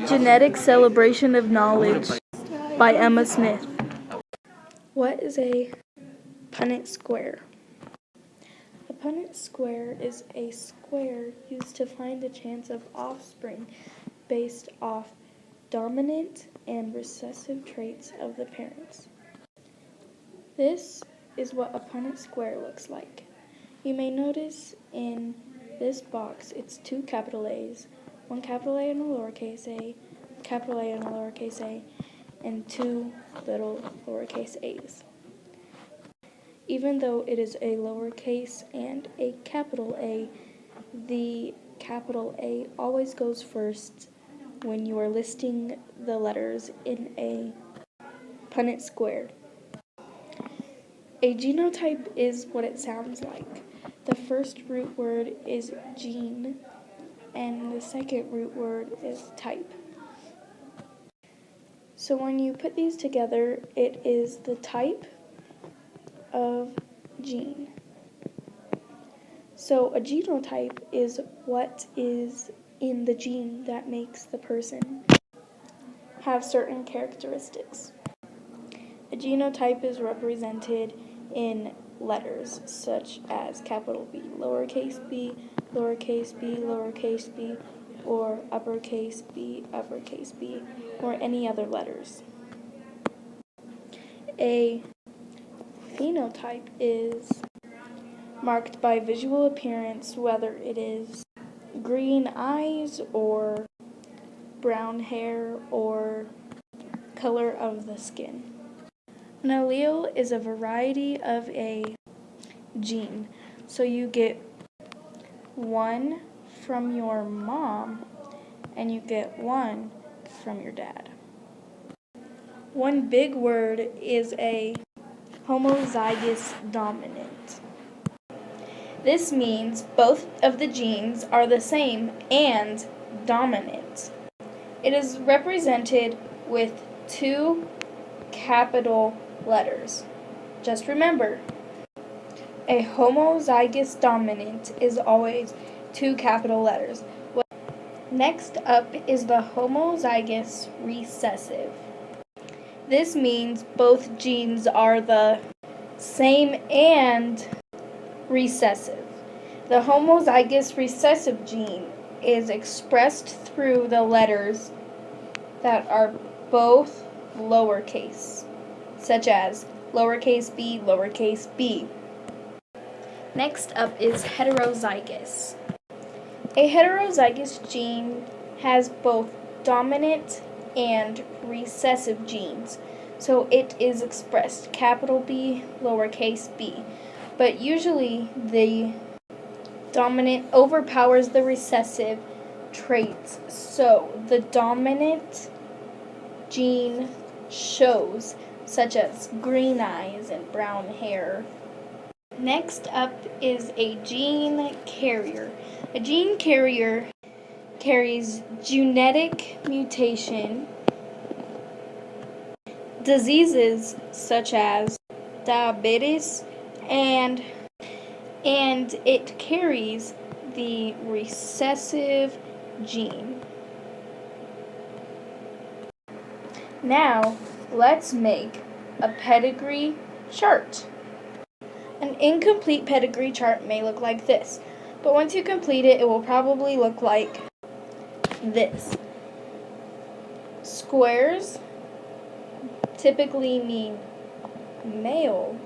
Genetic Celebration of Knowledge by Emma Smith. What is a Punnett square? A Punnett square is a square used to find the chance of offspring based off dominant and recessive traits of the parents. This is what a Punnett square looks like. You may notice in this box it's two capital A's, one capital A and a lowercase a, capital A and a lowercase a, and two little lowercase a's. Even though it is a lowercase and a capital A, the capital A always goes first when you are listing the letters in a Punnett square. A genotype is what it sounds like. The first root word is gene, and the second root word is type. So when you put these together, it is the type of gene. So a genotype is what is in the gene that makes the person have certain characteristics. A genotype is represented in letters such as capital B, lowercase b, lowercase b, lowercase b, or uppercase b, or any other letters. A phenotype is marked by visual appearance, whether it is green eyes or brown hair or color of the skin. An allele is a variety of a gene. So you get one from your mom and you get one from your dad. One big word is a homozygous dominant. This means both of the genes are the same and dominant. It is represented with two capital letters. Just remember, a homozygous dominant is always two capital letters. Next up is the homozygous recessive. This means both genes are the same and recessive. The homozygous recessive gene is expressed through the letters that are both lowercase, such as lowercase b, lowercase b. Next up is heterozygous. A heterozygous gene has both dominant and recessive genes, so it is expressed capital B, lowercase b. But usually the dominant overpowers the recessive traits, so the dominant gene shows, such as green eyes and brown hair. Next up is a gene carrier. A gene carrier carries genetic mutation, diseases such as diabetes, and it carries the recessive gene. Now, let's make a pedigree chart. An incomplete pedigree chart may look like this, but once you complete it, it will probably look like this. Squares typically mean male,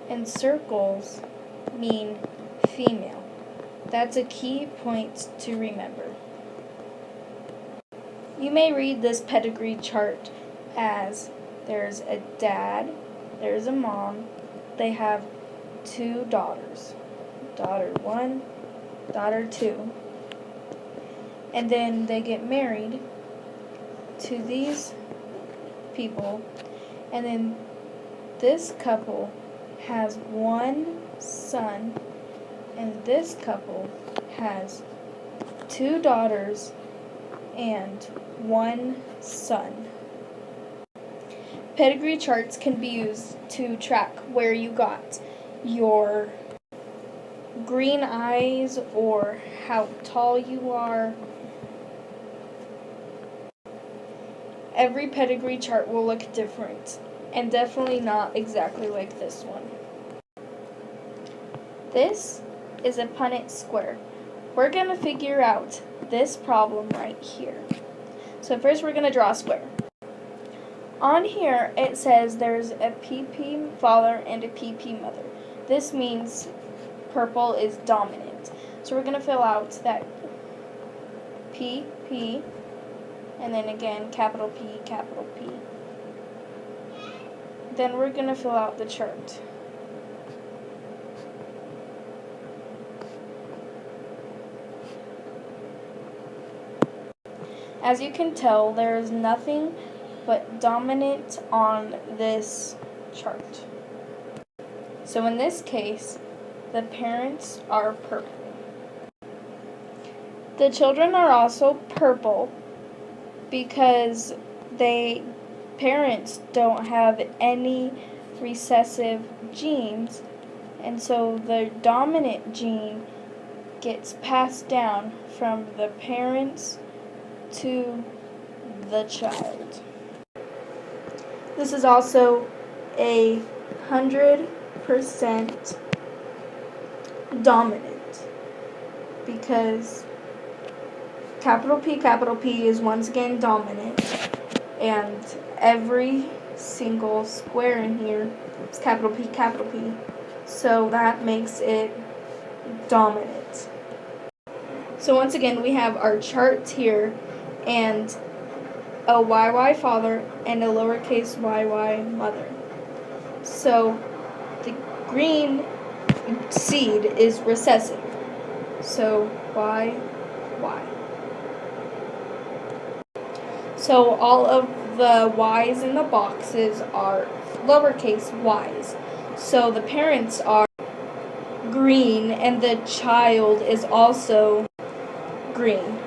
and circles mean female. That's a key point to remember. You may read this pedigree chart as there's a dad, there's a mom, they have two daughters, daughter 1, daughter 2, and then they get married to these people, and then this couple has one son, and this couple has two daughters and one son. Pedigree charts can be used to track where you got your green eyes or how tall you are every pedigree chart will look different, and definitely not exactly like this one. This is a Punnett square. We're going to figure out this problem right here. So first we're going to draw a square. On here it says there's a PP father and a PP mother. This means purple is dominant. So we're going to fill out that PP, and then again capital P, capital P. Then we're going to fill out the chart. As you can tell, there is nothing but dominant on this chart. So in this case, the parents are purple. The children are also purple because parents don't have any recessive genes, and so the dominant gene gets passed down from the parents to the child. This is also a 100% dominant because capital P is once again dominant, and every single square in here is capital P, so that makes it dominant. So once again, we have our chart here, and a YY father and a lowercase yy mother. So the green seed is recessive. So Y. So all of the Y's in the boxes are lowercase y's. So the parents are green and the child is also green.